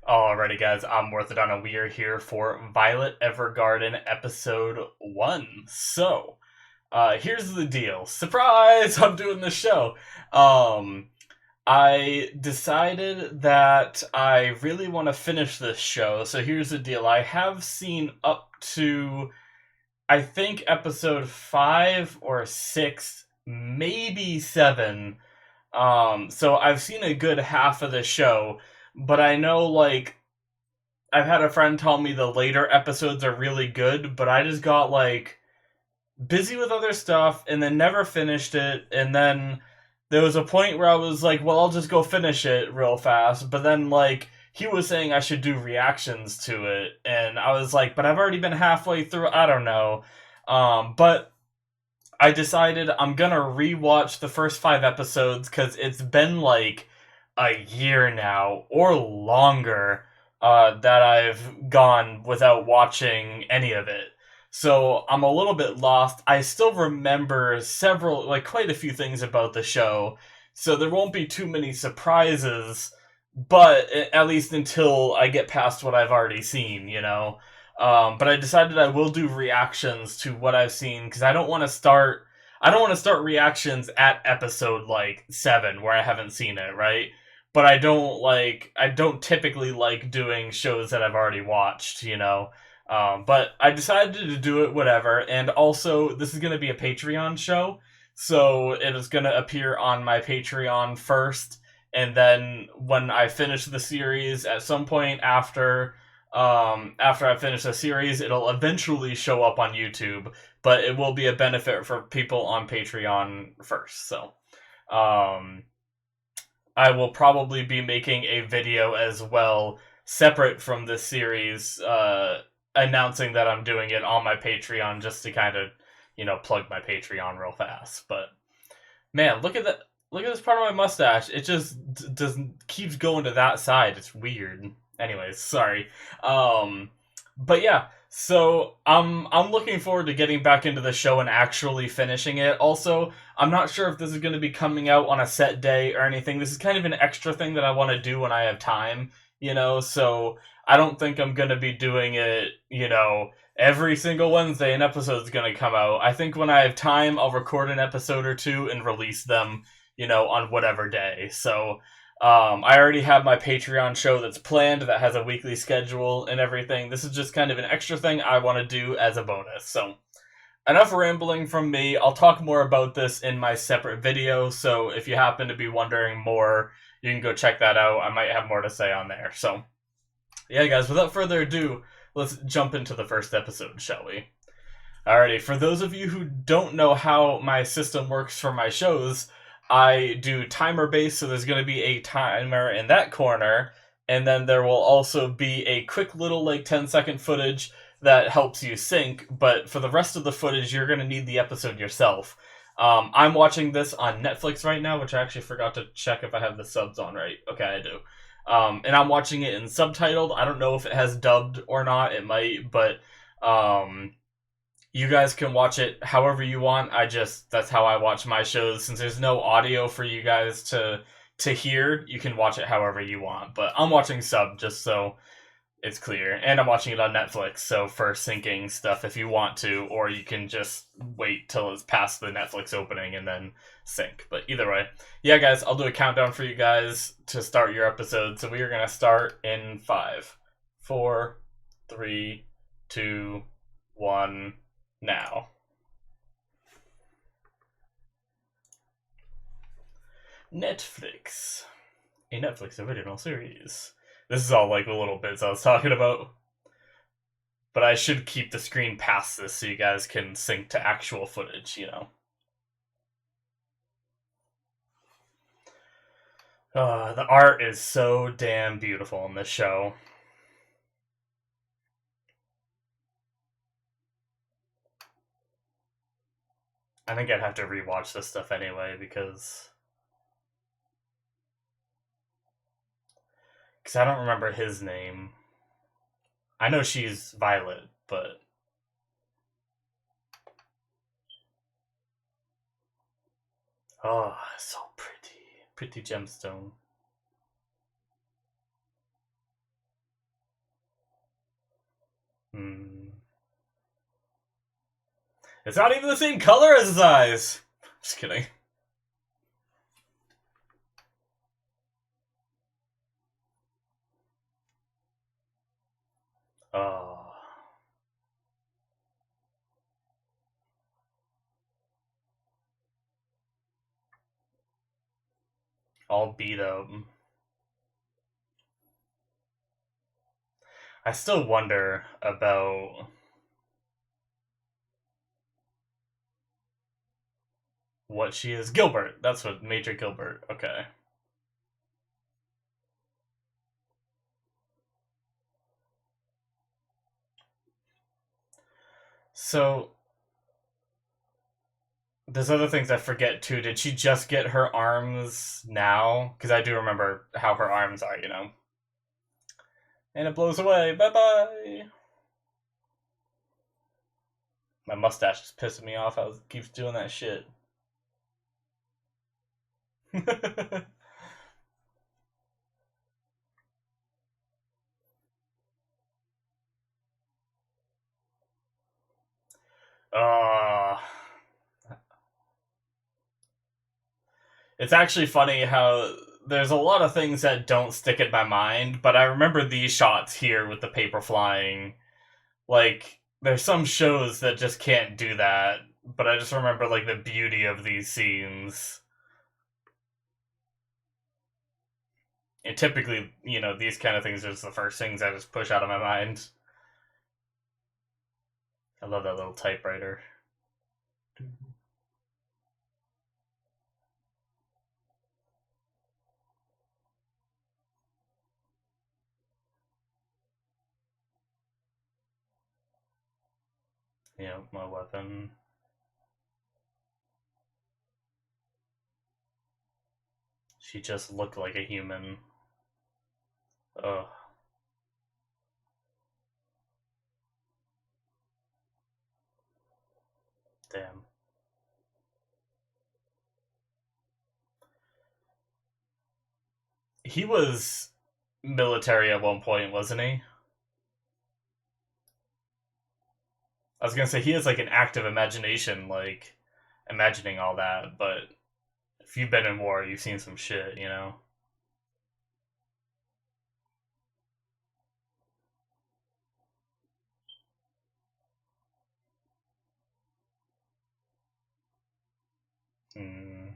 Alrighty, guys, I'm Morthadon, and we are here for Violet Evergarden Episode 1. Here's the deal. Surprise! I'm doing this show. Um, I decided that I really want to finish this show, so here's the deal. I have seen up to, I think, episode 5 or 6, maybe 7. So I've seen a good half of the show, but I know, like, I've had a friend tell me the later episodes are really good, but I just got like busy with other stuff and then never finished it. And then there was a point where I was like, well, I'll just go finish it real fast. But then, like, he was saying I should do reactions to it. And I was like, but I've already been halfway through. I don't know. But I decided I'm gonna rewatch the first 5 episodes because it's been like a year now or longer that I've gone without watching any of it. So I'm a little bit lost. I still remember several, like quite a few things about the show, so there won't be too many surprises, but at least until I get past what I've already seen, you know? But I decided I will do reactions to what I've seen because I don't want to start. I don't want to start reactions at episode like 7 where I haven't seen it, right? But I don't typically like doing shows that I've already watched, you know. But I decided to do it whatever, and also this is going to be a Patreon show, so it is going to appear on my Patreon first, and then when I finish the series at some point after I finish the series, it'll eventually show up on YouTube, but it will be a benefit for people on Patreon first. So, um, I will probably be making a video as well, separate from this series, announcing that I'm doing it on my Patreon just to kind of, plug my Patreon real fast. But man, look at that! Look at this part of my mustache. It just doesn't keeps going to that side. It's weird. Anyways, sorry. Um, but yeah, so I'm looking forward to getting back into the show and actually finishing it. Also, I'm not sure if this is going to be coming out on a set day or anything. This is kind of an extra thing that I want to do when I have time, so I don't think I'm going to be doing it, every single Wednesday an episode is going to come out. I think when I have time, I'll record an episode or two and release them, on whatever day. So I already have my Patreon show that's planned that has a weekly schedule and everything. This is just kind of an extra thing I want to do as a bonus. So, enough rambling from me. I'll talk more about this in my separate video. So, if you happen to be wondering more, you can go check that out. I might have more to say on there. So, yeah, guys, without further ado, let's jump into the first episode, shall we? Alrighty, for those of you who don't know how my system works for my shows, I do timer based, so there's going to be a timer in that corner, and then there will also be a quick little, like, 10-second footage that helps you sync, but for the rest of the footage, you're going to need the episode yourself. I'm watching this on Netflix right now, which I actually forgot to check if I have the subs on right. Okay, I do. And I'm watching it in subtitled. I don't know if it has dubbed or not. It might, but you guys can watch it however you want. That's how I watch my shows. Since there's no audio for you guys to hear, you can watch it however you want. But I'm watching sub just so it's clear. And I'm watching it on Netflix, so for syncing stuff if you want to, or you can just wait till it's past the Netflix opening and then sync. But either way. Yeah, guys, I'll do a countdown for you guys to start your episode. So we are gonna start in 5, 4, 3, 2, 1, now. Netflix. A Netflix original series. This is all like the little bits I was talking about. But I should keep the screen past this so you guys can sync to actual footage. The art is so damn beautiful in this show. I think I'd have to rewatch this stuff anyway because I don't remember his name. I know she's Violet, but oh, so pretty gemstone. Hmm. It's not even the same color as his eyes. Just kidding. Oh. All beat up. I still wonder about what she is. Gilbert. That's what Major Gilbert. Okay. So there's other things I forget too. Did she just get her arms now? Because I do remember how her arms are, you know. And it blows away. Bye bye. My mustache is pissing me off. Keeps doing that shit. uh, it's actually funny how there's a lot of things that don't stick in my mind, but I remember these shots here with the paper flying. Like, there's some shows that just can't do that, but I just remember, like, the beauty of these scenes. And typically, you know, these kind of things are just the first things I just push out of my mind. I love that little typewriter. You know, my weapon. She just looked like a human. Ugh. Damn. He was military at one point, wasn't he? I was gonna say he has like an active imagination, like imagining all that, but if you've been in war, you've seen some shit, you know? Hmm.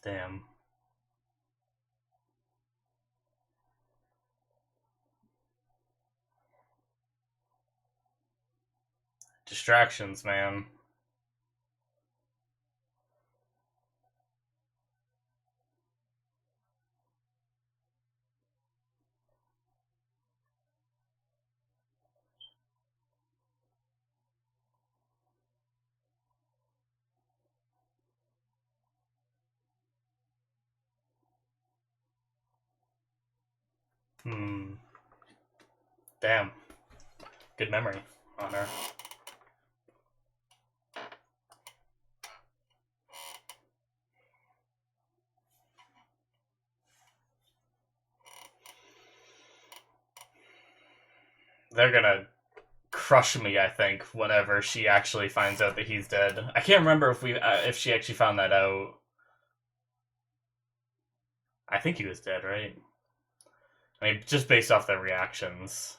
Damn. Distractions, man. Hmm. Damn. Good memory on her. They're gonna crush me, I think, whenever she actually finds out that he's dead. I can't remember if she actually found that out. I think he was dead, right? I mean, just based off their reactions.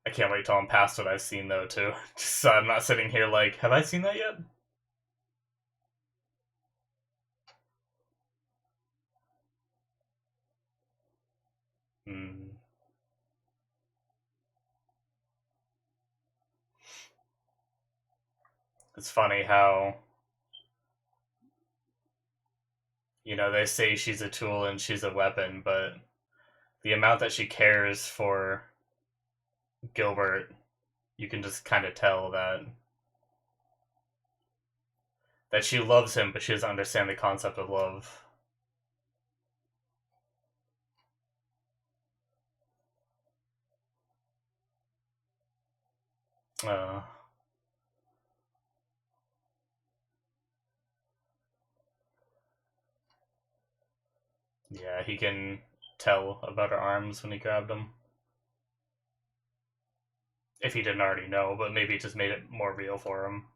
I can't wait till I'm past what I've seen, though, too. Just so I'm not sitting here like, have I seen that yet? Hmm. It's funny how, you know, they say she's a tool and she's a weapon, but the amount that she cares for Gilbert, you can just kind of tell that she loves him, but she doesn't understand the concept of love. Uh, Yeah, he can tell about her arms when he grabbed them. If he didn't already know, but maybe it just made it more real for him.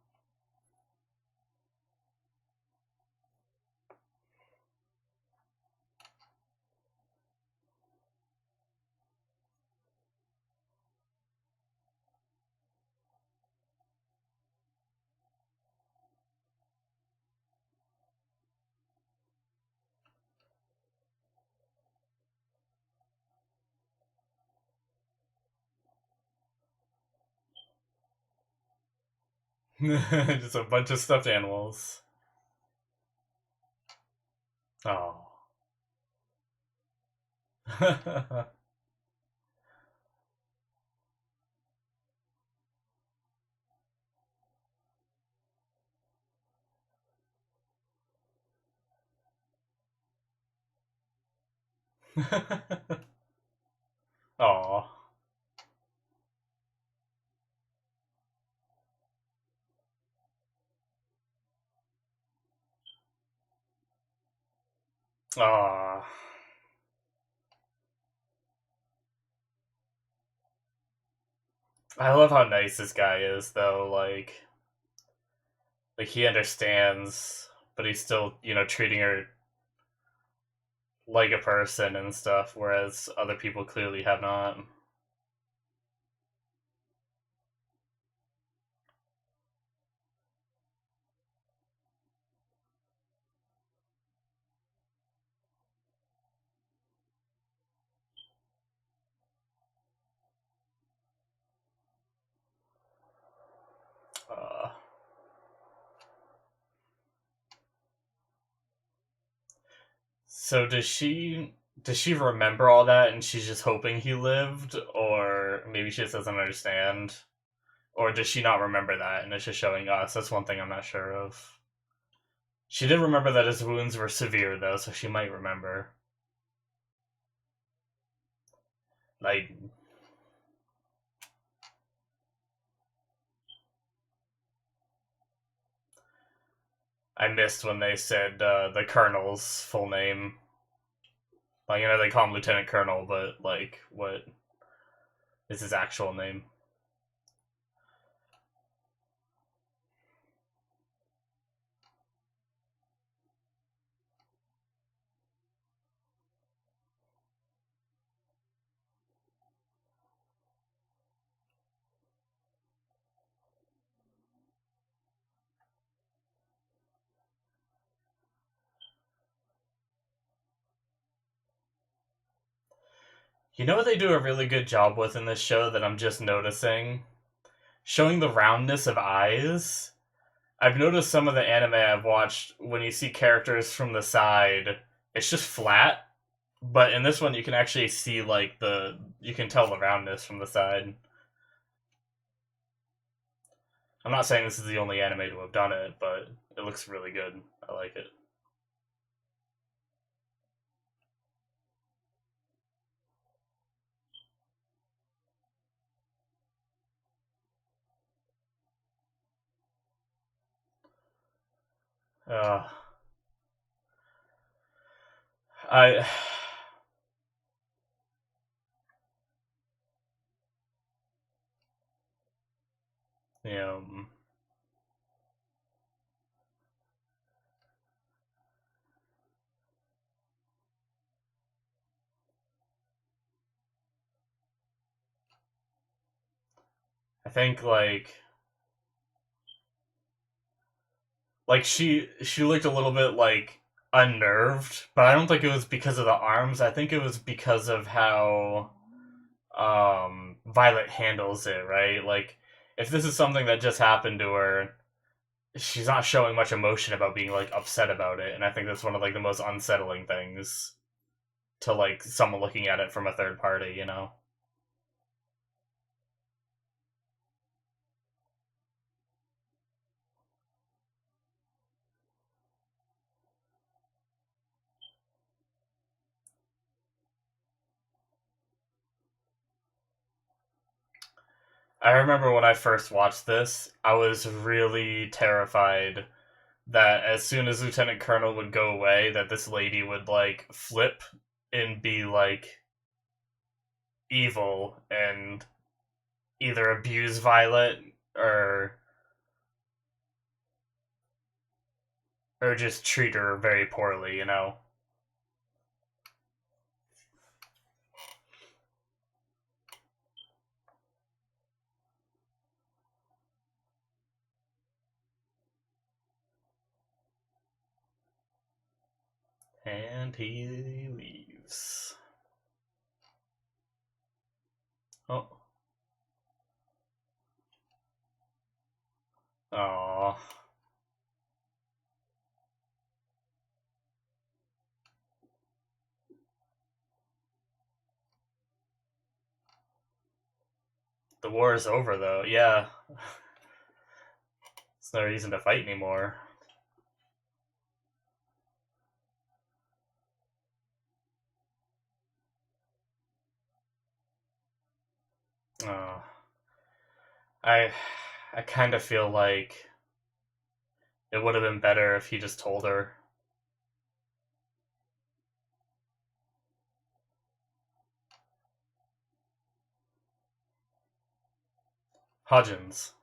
Just a bunch of stuffed animals. Oh. Oh. Oh. I love how nice this guy is, though. Like he understands, but he's still, treating her like a person and stuff, whereas other people clearly have not. Uh, so does she remember all that and she's just hoping he lived, or maybe she just doesn't understand, or does she not remember that and it's just showing us? That's one thing I'm not sure of. She did remember that his wounds were severe though, so she might remember. Like I missed when they said the colonel's full name. Like they call him Lieutenant Colonel, but like what is his actual name? You know what they do a really good job with in this show that I'm just noticing? Showing the roundness of eyes. I've noticed some of the anime I've watched, when you see characters from the side, it's just flat. But in this one, you can actually see you can tell the roundness from the side. I'm not saying this is the only anime to have done it, but it looks really good. I like it. Uh, I, you know, I think she looked a little bit unnerved, but I don't think it was because of the arms. I think it was because of how Violet handles it, right? Like if this is something that just happened to her, she's not showing much emotion about being upset about it, and I think that's one of the most unsettling things to someone looking at it from a third party. I remember when I first watched this, I was really terrified that as soon as Lieutenant Colonel would go away, that this lady would like flip and be like evil and either abuse Violet or just treat her very poorly, you know. And he leaves. Oh. Aww. The war is over, though. Yeah. There's no reason to fight anymore. Oh. I I kind of feel like it would have been better if he just told her. Hudgens.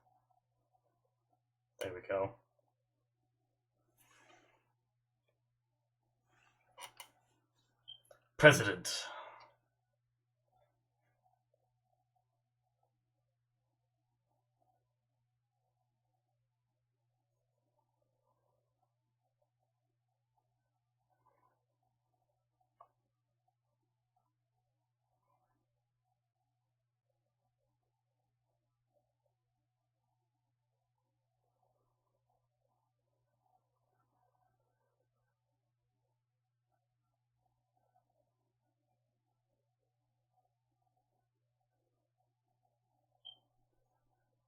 There we go. President.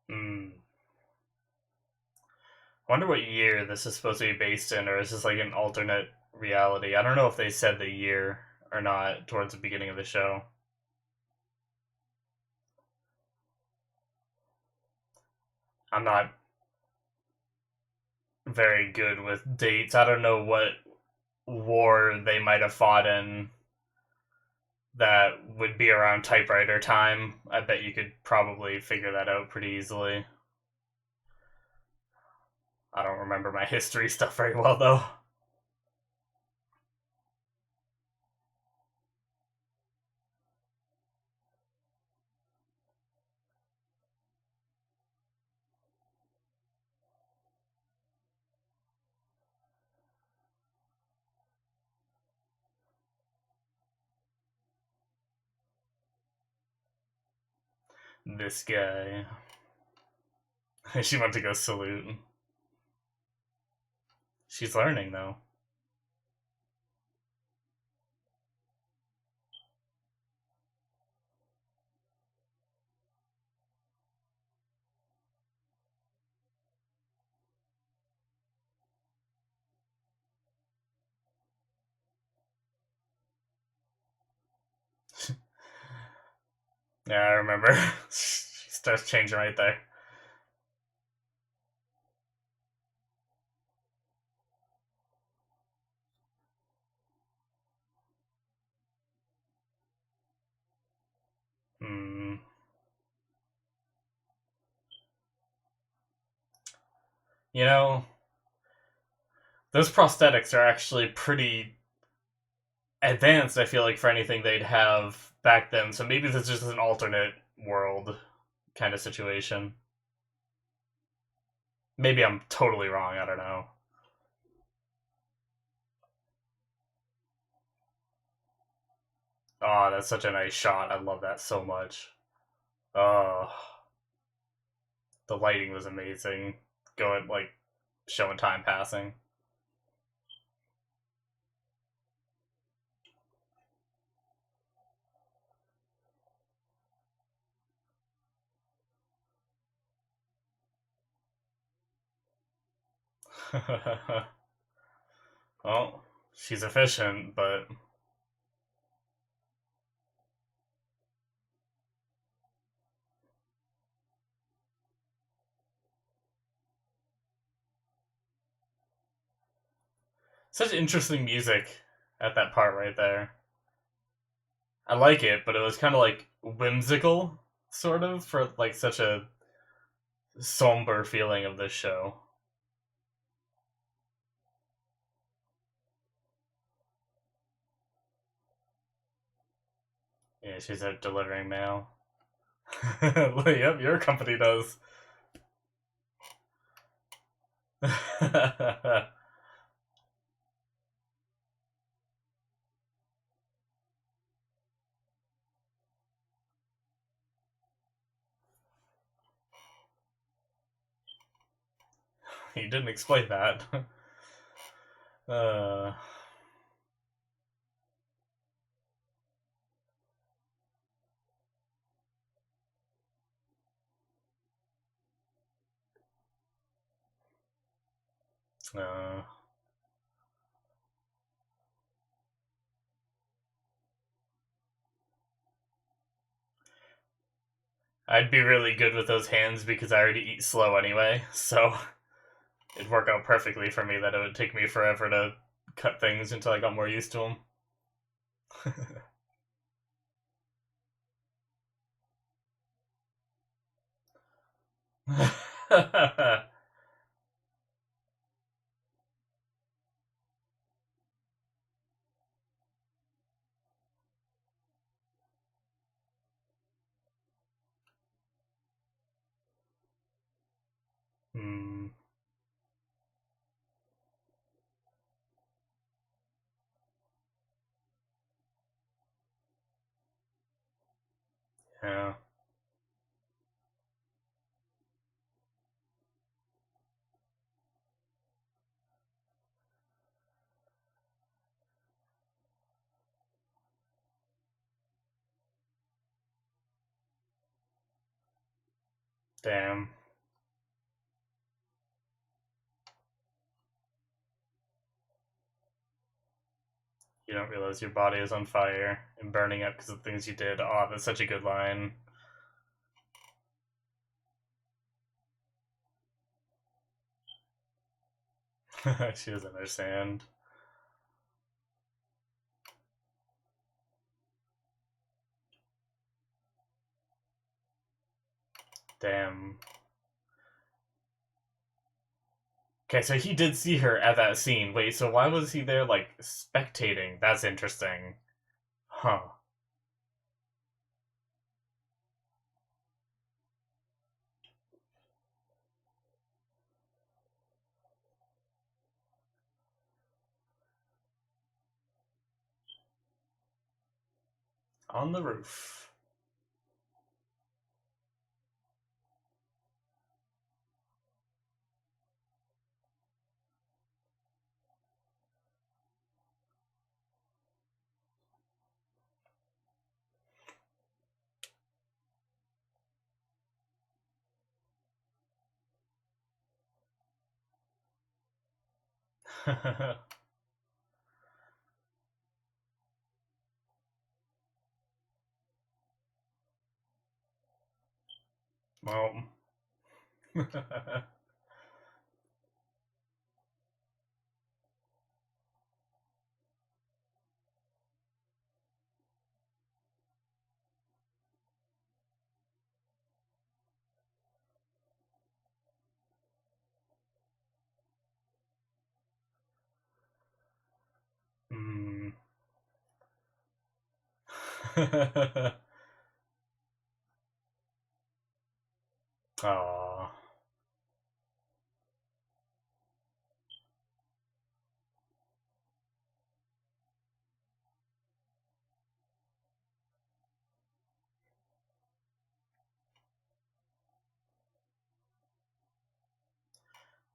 Hmm. Wonder what year this is supposed to be based in, or is this like an alternate reality? I don't know if they said the year or not towards the beginning of the show. I'm not very good with dates. I don't know what war they might have fought in that would be around typewriter time. I bet you could probably figure that out pretty easily. I don't remember my history stuff very well, though. This guy. She went to go salute. She's learning, though. Yeah, I remember. She starts changing right there. Hmm. You know, those prosthetics are actually pretty advanced, I feel like, for anything they'd have back then. So maybe this is just an alternate world kind of situation. Maybe I'm totally wrong. I don't know. Oh, that's such a nice shot. I love that so much. Oh, the lighting was amazing. Going, like, showing time passing. Well, she's efficient, but Such interesting music at that part right there. I like it, but it was kind of like whimsical, sort of, for like such a somber feeling of this show. Yeah, she's out delivering mail. Yep, your company does. He didn't explain that. uh, uh, I'd be really good with those hands because I already eat slow anyway, so it'd work out perfectly for me that it would take me forever to cut things until I got more used to them. Hmm, yeah, damn. You don't realize your body is on fire and burning up because of things you did. Oh, that's such a good line. She doesn't understand. Damn. Okay, so he did see her at that scene. Wait, so why was he there, like, spectating? That's interesting. Huh. On the roof. Well. Hmm. Aw.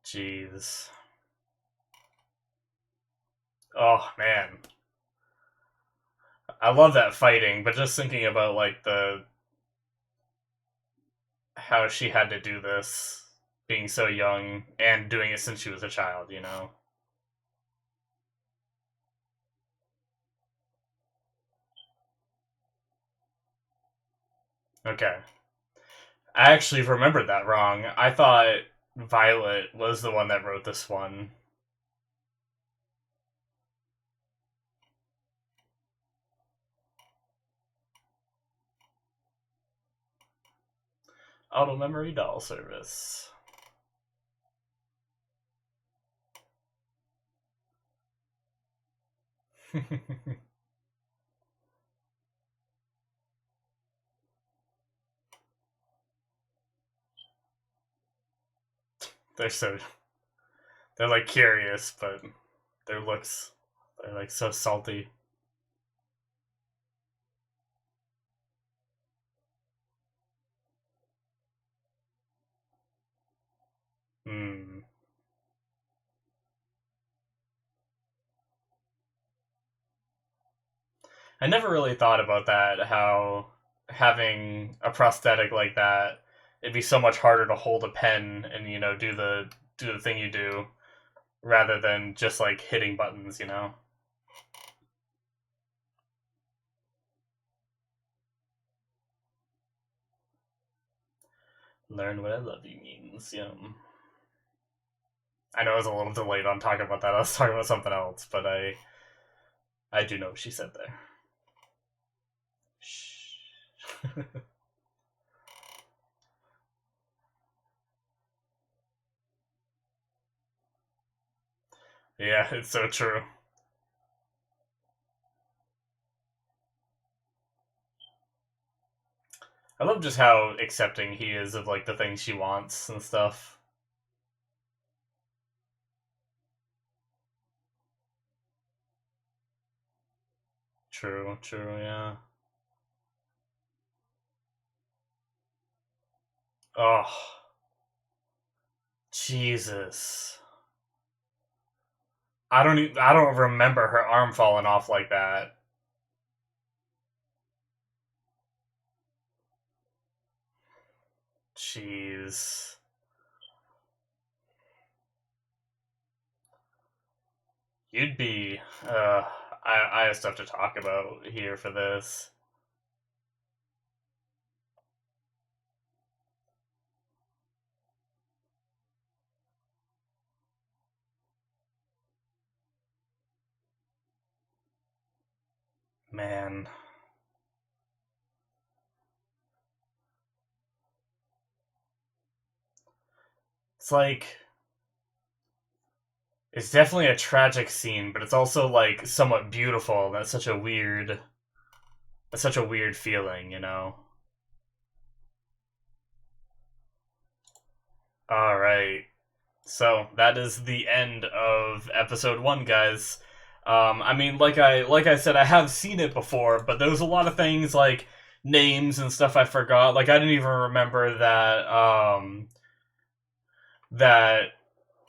Jeez. Oh, man. I love that fighting, but just thinking about, like, the how she had to do this, being so young, and doing it since she was a child, you know? Okay. I actually remembered that wrong. I thought Violet was the one that wrote this one. Auto memory doll service. they're so they're like curious, but their looks they're like so salty. Hmm. I never really thought about that. How having a prosthetic like that, it'd be so much harder to hold a pen and do the thing you do rather than just like hitting buttons. Learn what I love you means. I know I was a little delayed on talking about that. I was talking about something else, but I do know what she said there. Shh. Yeah, it's so true. I love just how accepting he is of like the things she wants and stuff. True, true, yeah. Oh, Jesus. I don't remember her arm falling off like that. Jeez. You'd be I have stuff to talk about here for this. Man. It's like it's definitely a tragic scene, but it's also like somewhat beautiful. That's such a weird feeling. All right. So that is the end of episode 1, guys. I mean, like I said, I have seen it before, but there was a lot of things like names and stuff I forgot. Like I didn't even remember that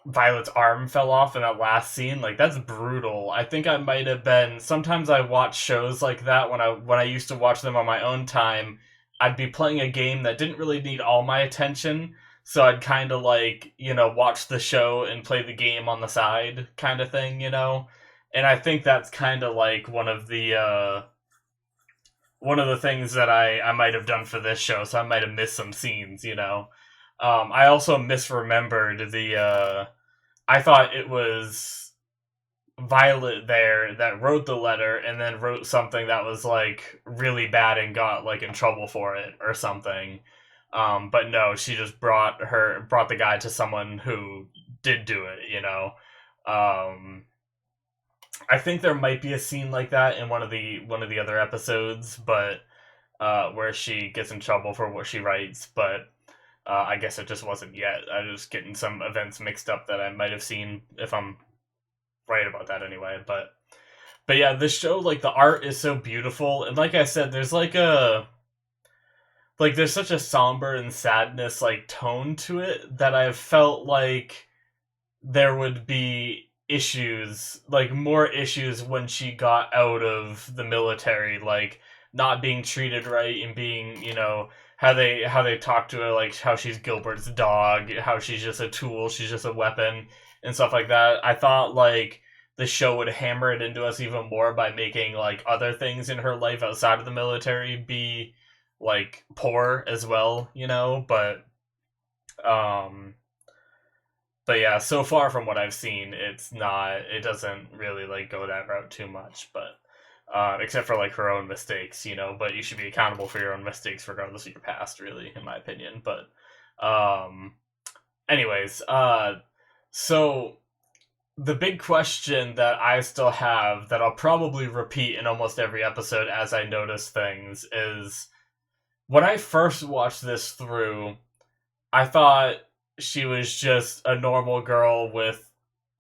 Violet's arm fell off in that last scene. Like that's brutal. I think I might have been. Sometimes I watch shows like that when I used to watch them on my own time. I'd be playing a game that didn't really need all my attention, so I'd kind of like watch the show and play the game on the side, kind of thing. And I think that's kind of like one of the things that I might have done for this show. So I might have missed some scenes. I also misremembered I thought it was Violet there that wrote the letter and then wrote something that was like really bad and got like in trouble for it or something. But no, she just brought the guy to someone who did do it. Um, I think there might be a scene like that in one of the other episodes, but where she gets in trouble for what she writes, but I guess it just wasn't yet. I was getting some events mixed up that I might have seen if I'm right about that anyway. But yeah, this show, like the art is so beautiful, and like I said, there's such a somber and sadness like tone to it that I felt like there would be issues, like more issues when she got out of the military, like not being treated right and being, how they talk to her, like how she's Gilbert's dog, how she's just a tool, she's just a weapon and stuff like that. I thought like the show would hammer it into us even more by making like other things in her life outside of the military be like poor as well. Um but yeah, so far from what I've seen, it doesn't really like go that route too much. But except for like her own mistakes, but you should be accountable for your own mistakes regardless of your past, really, in my opinion. But um, anyways, so the big question that I still have that I'll probably repeat in almost every episode as I notice things is when I first watched this through, I thought she was just a normal girl with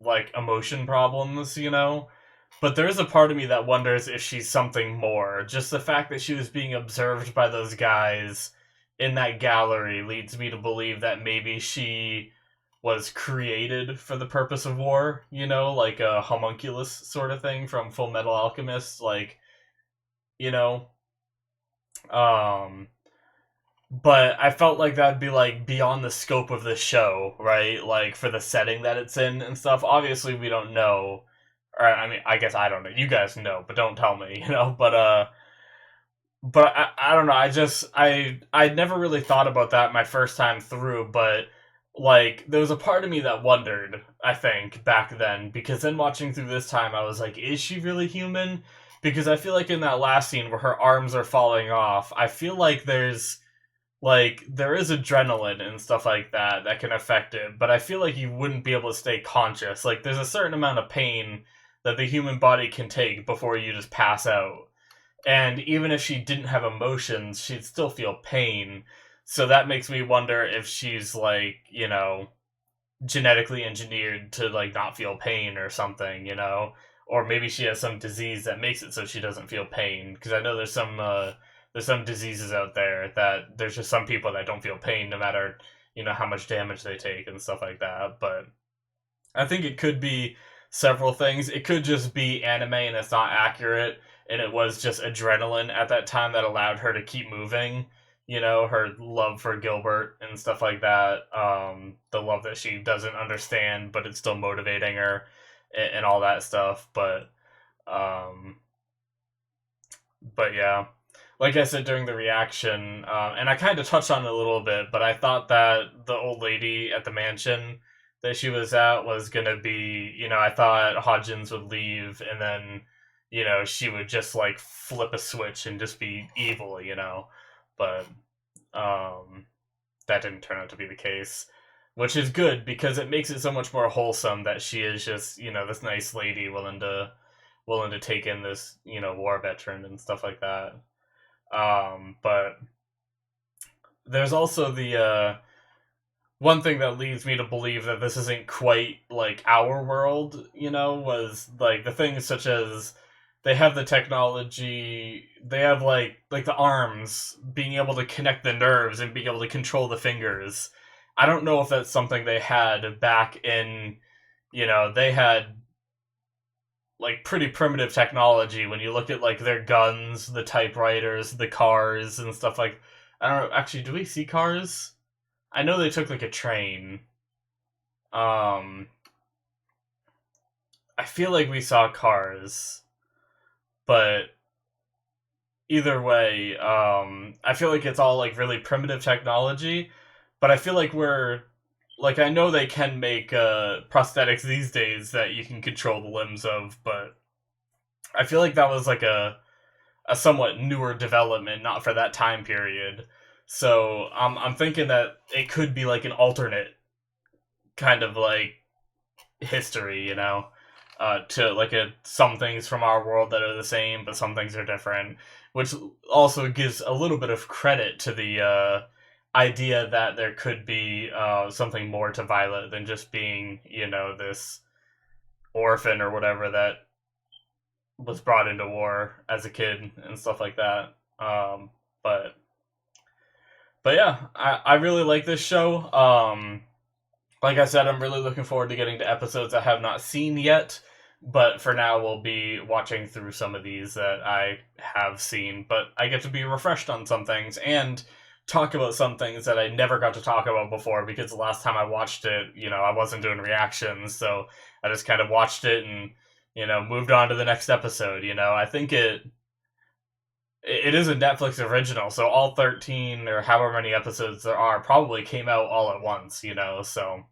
like emotion problems. But there is a part of me that wonders if she's something more. Just the fact that she was being observed by those guys in that gallery leads me to believe that maybe she was created for the purpose of war, like a homunculus sort of thing from Full Metal Alchemist, like, you know, um, but I felt like that'd be like beyond the scope of the show, right? Like for the setting that it's in and stuff. Obviously, we don't know, or I mean, I guess I don't know. You guys know, but don't tell me, But I don't know. I never really thought about that my first time through, but like there was a part of me that wondered, I think, back then, because then watching through this time I was like, is she really human? Because I feel like in that last scene where her arms are falling off, I feel like there is adrenaline and stuff like that that can affect it, but I feel like you wouldn't be able to stay conscious. Like there's a certain amount of pain that the human body can take before you just pass out. And even if she didn't have emotions, she'd still feel pain. So that makes me wonder if she's like, genetically engineered to like not feel pain or something. Or maybe she has some disease that makes it so she doesn't feel pain. Because I know there's some diseases out there that there's just some people that don't feel pain no matter how much damage they take and stuff like that. But I think it could be several things. It could just be anime and it's not accurate, and it was just adrenaline at that time that allowed her to keep moving. Her love for Gilbert and stuff like that. The love that she doesn't understand, but it's still motivating her, and all that stuff. Um, but yeah, like I said during the reaction, and I kind of touched on it a little bit, but I thought that the old lady at the mansion that she was at was gonna be, I thought Hodgins would leave, and then, she would just like flip a switch and just be evil. But that didn't turn out to be the case, which is good because it makes it so much more wholesome that she is just, this nice lady willing to take in this, war veteran and stuff like that. But there's also the one thing that leads me to believe that this isn't quite like our world, was like the things such as they have the technology, they have like the arms being able to connect the nerves and being able to control the fingers. I don't know if that's something they had back in, they had like pretty primitive technology when you look at like their guns, the typewriters, the cars and stuff like. I don't know. Actually, do we see cars? I know they took like a train. Um, I feel like we saw cars, but either way, I feel like it's all like really primitive technology. But I feel like we're like I know they can make prosthetics these days that you can control the limbs of, but I feel like that was like a somewhat newer development, not for that time period. So I'm thinking that it could be like an alternate kind of like history, to like some things from our world that are the same, but some things are different, which also gives a little bit of credit to the idea that there could be something more to Violet than just being, this orphan or whatever that was brought into war as a kid and stuff like that. But yeah, I really like this show. Like I said, I'm really looking forward to getting to episodes I have not seen yet. But for now, we'll be watching through some of these that I have seen. But I get to be refreshed on some things and talk about some things that I never got to talk about before because the last time I watched it, I wasn't doing reactions. So I just kind of watched it and, moved on to the next episode. I think it is a Netflix original, so all 13 or however many episodes there are probably came out all at once, so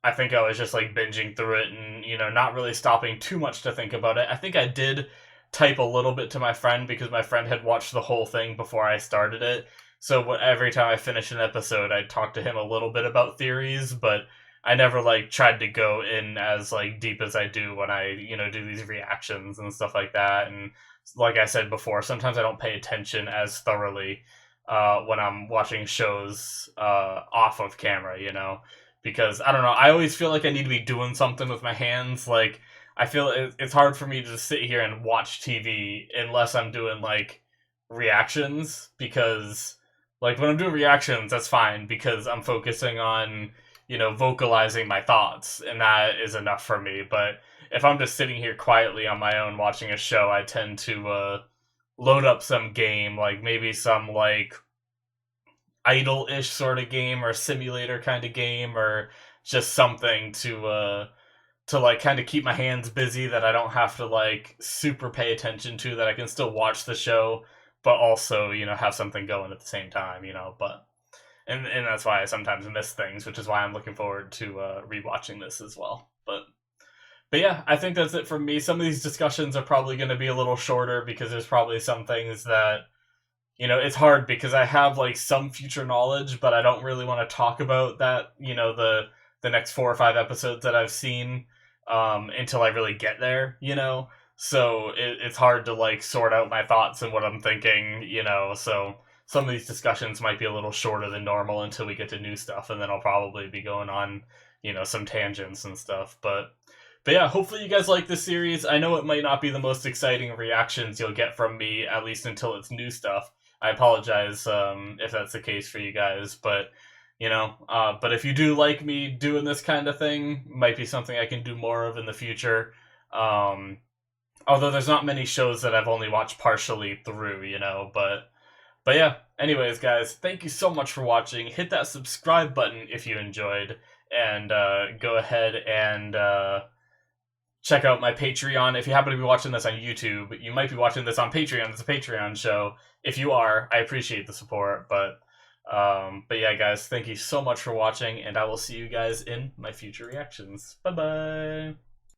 I think I was just like binging through it and, not really stopping too much to think about it. I think I did type a little bit to my friend because my friend had watched the whole thing before I started it. So every time I finished an episode, I'd talk to him a little bit about theories, but I never like tried to go in as like deep as I do when I, do these reactions and stuff like that. And like I said before, sometimes I don't pay attention as thoroughly when I'm watching shows off of camera, because I don't know. I always feel like I need to be doing something with my hands. Like I feel it's hard for me to just sit here and watch TV unless I'm doing like reactions because like when I'm doing reactions, that's fine because I'm focusing on vocalizing my thoughts and that is enough for me. But if I'm just sitting here quietly on my own watching a show, I tend to load up some game, like maybe some like idle-ish sort of game or simulator kind of game or just something to like kind of keep my hands busy that I don't have to like super pay attention to, that I can still watch the show but also have something going at the same time, but and that's why I sometimes miss things, which is why I'm looking forward to rewatching this as well. But yeah, I think that's it from me. Some of these discussions are probably going to be a little shorter because there's probably some things that it's hard because I have like some future knowledge, but I don't really want to talk about that, the next 4 or 5 episodes that I've seen until I really get there, So it's hard to like sort out my thoughts and what I'm thinking, So some of these discussions might be a little shorter than normal until we get to new stuff, and then I'll probably be going on, some tangents and stuff. But yeah, hopefully you guys like this series. I know it might not be the most exciting reactions you'll get from me, at least until it's new stuff. I apologize if that's the case for you guys, but but if you do like me doing this kind of thing, might be something I can do more of in the future. Although there's not many shows that I've only watched partially through, but yeah. Anyways, guys, thank you so much for watching. Hit that subscribe button if you enjoyed, and go ahead and check out my Patreon. If you happen to be watching this on YouTube, you might be watching this on Patreon. It's a Patreon show. If you are, I appreciate the support. But yeah, guys, thank you so much for watching, and I will see you guys in my future reactions. Bye-bye.